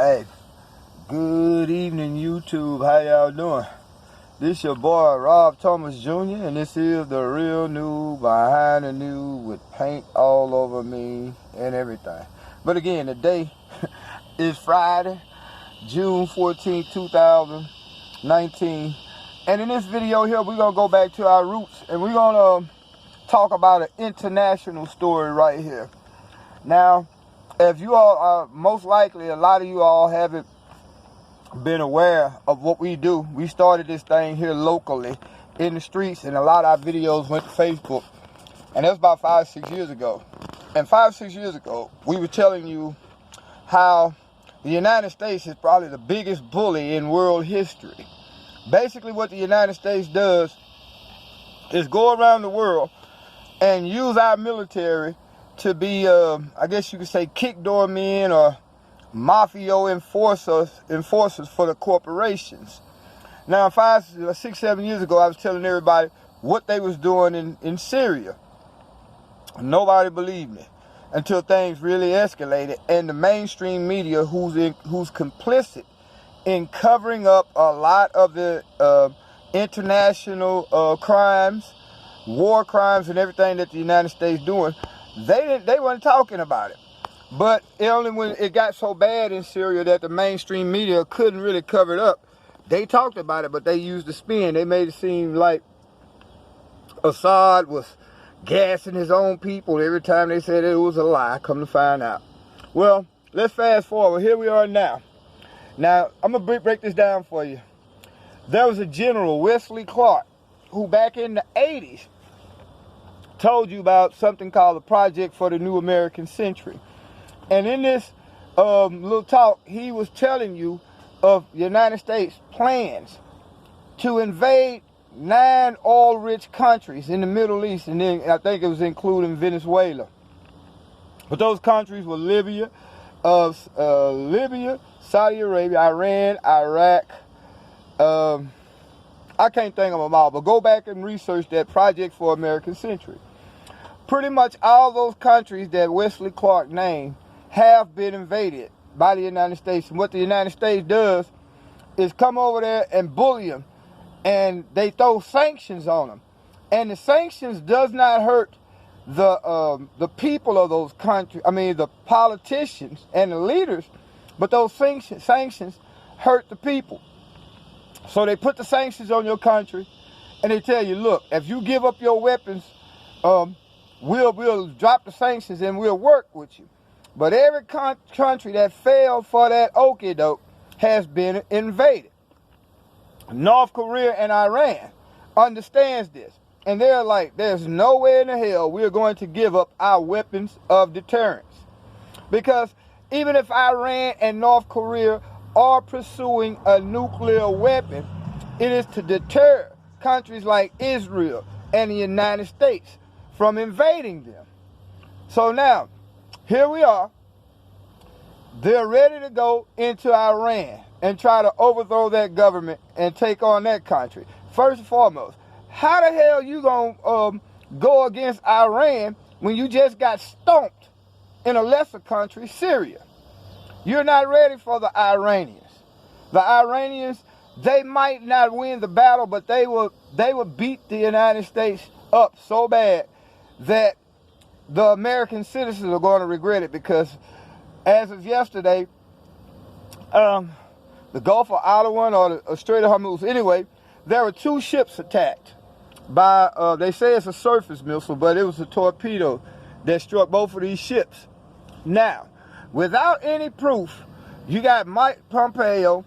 Hey, good evening, YouTube. How y'all doing? This your boy, Rob Thomas Jr., and this is the real new behind the news with paint all over me and everything. But again, today is Friday, June 14, 2019. And in this video here, we're going to go back to our roots, and we're going to talk about an international story right here. Now, if you all are, most likely, a lot of you all haven't been aware of what we do. We started this thing here locally in the streets, and a lot of our videos went to Facebook. And that was about 5-6 years ago. And 5-6 years ago, we were telling you how the United States is probably the biggest bully in world history. Basically, what the United States does is go around the world and use our military to be, I guess you could say, kick door men or mafia enforcers for the corporations. Now, 5, 6, 7 years ago, I was telling everybody what they was doing in Syria. Nobody believed me until things really escalated, and the mainstream media, who's complicit in covering up a lot of the international crimes, war crimes, and everything that the United States doing, they weren't talking about it. But only when it got so bad in Syria that the mainstream media couldn't really cover it up, they talked about it, but they used the spin. They made it seem like Assad was gassing his own people every time they said it was a lie. Come to find out. Well, let's fast forward. Here we are now. Now, I'm going to break this down for you. There was a general, Wesley Clark, who back in the 80s told you about something called the Project for the New American Century. And in this little talk, he was telling you of the United States plans to invade 9 oil-rich countries in the Middle East, and then I think it was including Venezuela. But those countries were Libya, Saudi Arabia, Iran, Iraq. I can't think of them all, but go back and research that Project for American Century. Pretty much all those countries that Wesley Clark named have been invaded by the United States. And what the United States does is come over there and bully them. And they throw sanctions on them. And the sanctions does not hurt the people of those countries, the politicians and the leaders, but those sanctions hurt the people. So they put the sanctions on your country, and they tell you, look, if you give up your weapons, we'll drop the sanctions and we'll work with you. But every country that failed for that okie doke has been invaded. North Korea and Iran understands this. And they're like, there's no way in the hell we're going to give up our weapons of deterrence. Because even if Iran and North Korea are pursuing a nuclear weapon, it is to deter countries like Israel and the United States from invading them. So now, here we are. They're ready to go into Iran and try to overthrow that government and take on that country. First and foremost, how the hell you gonna go against Iran when you just got stomped in a lesser country, Syria? You're not ready for the Iranians. The Iranians, they might not win the battle, but they will beat the United States up so bad that the American citizens are going to regret it, because as of yesterday, the Gulf of Aden or the Strait of Hormuz, anyway, there were 2 ships attacked by, they say it's a surface missile, but it was a torpedo that struck both of these ships. Now, without any proof, you got Mike Pompeo,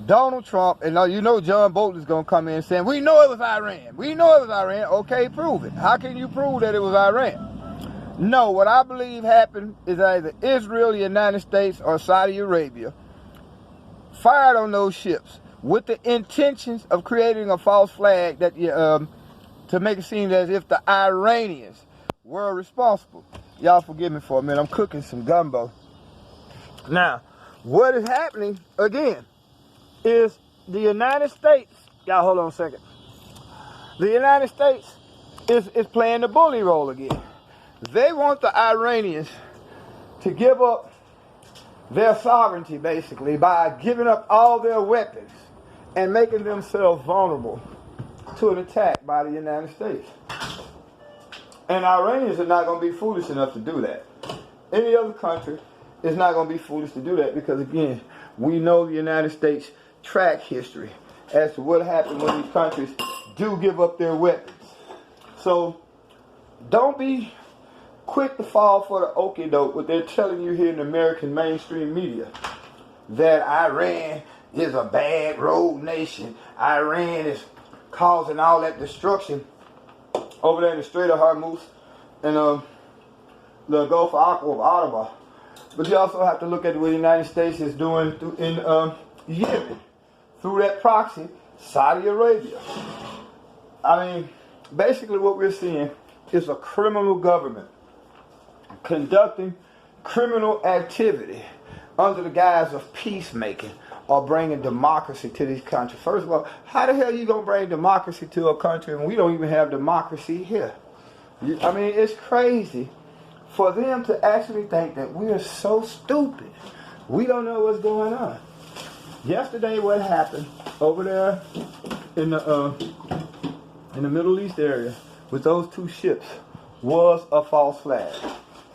Donald Trump, and you know John Bolton is going to come in saying, we know it was Iran. We know it was Iran. Okay, prove it. How can you prove that it was Iran? No, what I believe happened is either Israel, the United States, or Saudi Arabia fired on those ships with the intentions of creating a false flag that to make it seem as if the Iranians were responsible. Y'all forgive me for a minute. I'm cooking some gumbo. Now, what is happening, again, is the United States, y'all hold on a second. The United States is playing the bully role again. They want the Iranians to give up their sovereignty, basically, by giving up all their weapons and making themselves vulnerable to an attack by the United States. And Iranians are not going to be foolish enough to do that. Any other country is not going to be foolish to do that because, again, we know the United States track history as to what happens when these countries do give up their weapons. So don't be quick to fall for the okie doke what they're telling you here in the American mainstream media, that Iran is a bad rogue nation. Iran is causing all that destruction over there in the Strait of Hormuz and the Gulf of Aqaba. But you also have to look at what the United States is doing in Yemen through that proxy, Saudi Arabia. I mean, basically what we're seeing is a criminal government conducting criminal activity under the guise of peacemaking or bringing democracy to these countries. First of all, how the hell are you going to bring democracy to a country when we don't even have democracy here? I mean, it's crazy for them to actually think that we are so stupid. We don't know what's going on. Yesterday, what happened over there in the Middle East area with those two ships was a false flag.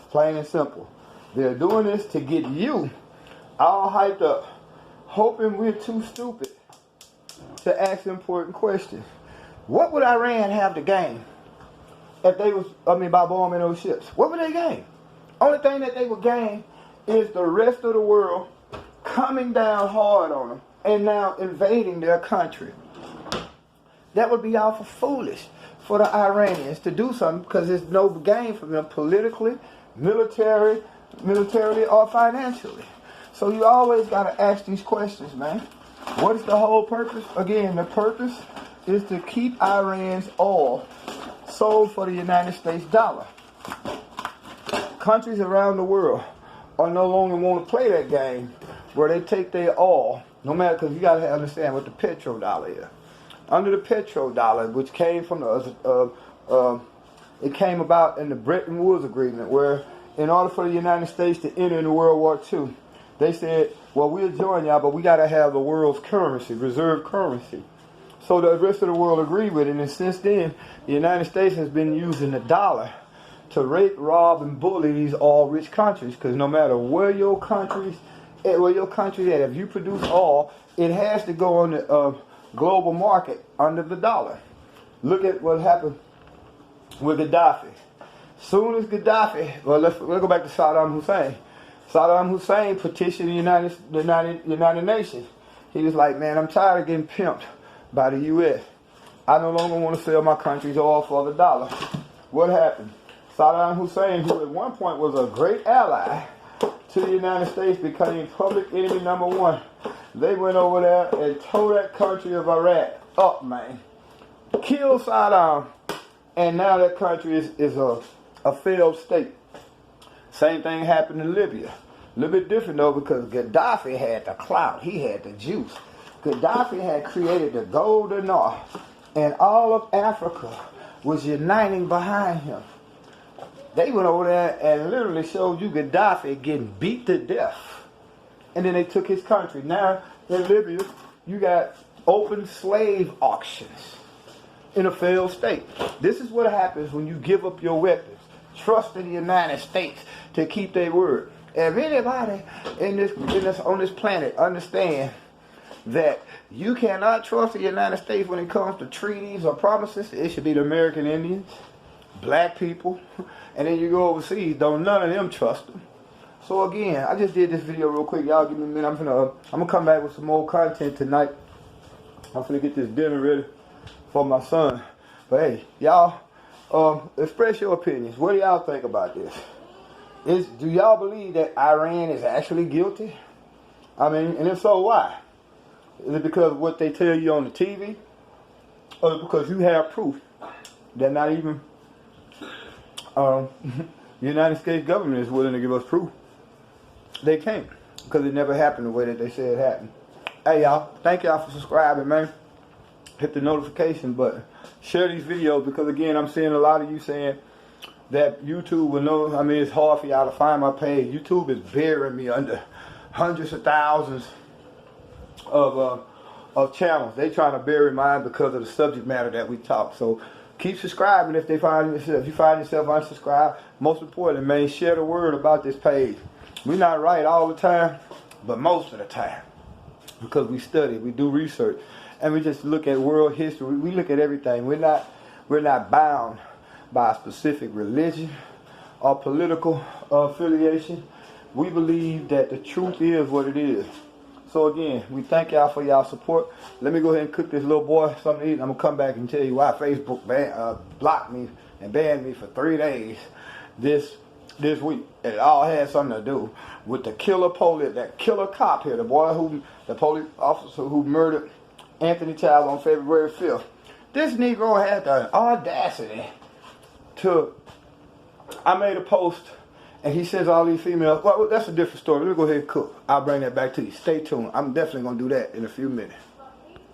Plain and simple. They're doing this to get you all hyped up, hoping we're too stupid to ask important questions. What would Iran have to gain if they was, by bombing those ships? What would they gain? Only thing that they would gain is the rest of the world coming down hard on them and now invading their country. That would be awful foolish for the Iranians to do something because there's no gain for them politically, militarily, or financially. So you always got to ask these questions, man. What is the whole purpose? Again, the purpose is to keep Iran's oil sold for the United States dollar. Countries around the world are no longer want to play that game where they take their oil, no matter, because you got to understand what the petrodollar is. Under the petrodollar, which came from it came about in the Bretton Woods Agreement, where in order for the United States to enter into World War II, they said, well, we'll join y'all, but we got to have the world's currency, reserve currency. So the rest of the world agreed with it, and since then, the United States has been using the dollar to rape, rob, and bully these oil-rich countries, because no matter where your country's at, if you produce oil, it has to go on the global market under the dollar. Look at what happened with Gaddafi. Soon as Gaddafi, let's go back to Saddam Hussein. Saddam Hussein petitioned the United Nations. He was like, man, I'm tired of getting pimped by the U.S. I no longer want to sell my country's oil for the dollar. What happened? Saddam Hussein, who at one point was a great ally to the United States, became public enemy number one. They went over there and tore that country of Iraq up, man. Killed Saddam. And now that country is a failed state. Same thing happened in Libya. A little bit different though, because Gaddafi had the clout. He had the juice. Gaddafi had created the Golden North, and all of Africa was uniting behind him. They went over there and literally showed you Gaddafi getting beat to death. And then they took his country. Now in Libya, you got open slave auctions in a failed state. This is what happens when you give up your weapons, trust in the United States to keep their word. If anybody on this planet understand that you cannot trust the United States when it comes to treaties or promises, it should be the American Indians, black people, and then you go overseas, don't none of them trust them. So again, I just did this video real quick. Y'all give me a minute. I'm gonna come back with some more content tonight. I'm gonna get this dinner ready for my son. But hey, y'all, express your opinions. What do y'all think about this? Do y'all believe that Iran is actually guilty? I mean, and if so, why? Is it because of what they tell you on the TV? Or because you have proof that not even the United States government is willing to give us proof? They can't, because it never happened the way that they said it happened. Hey, y'all, thank y'all for subscribing, man. Hit the notification button. Share these videos, because again, I'm seeing a lot of you saying that YouTube will know. I mean, it's hard for y'all to find my page. YouTube is burying me under hundreds of thousands of channels. They trying to bury mine because of the subject matter that we talk. So keep subscribing if you find yourself unsubscribed. Most importantly, man, share the word about this page. We're not right all the time, but most of the time, because we study, we do research, and we just look at world history. We look at everything. We're not bound by a specific religion or political affiliation. We believe that the truth is what it is. So again, we thank y'all for y'all support. Let me go ahead and cook this little boy something to eat. I'm going to come back and tell you why Facebook blocked me and banned me for 3 days this week. It all had something to do with the that killer cop here, the police officer who murdered Anthony Child on February 5th. This Negro had the audacity I made a post, and he says all these females, well, that's a different story. Let me go ahead and cook. I'll bring that back to you. Stay tuned. I'm definitely going to do that in a few minutes.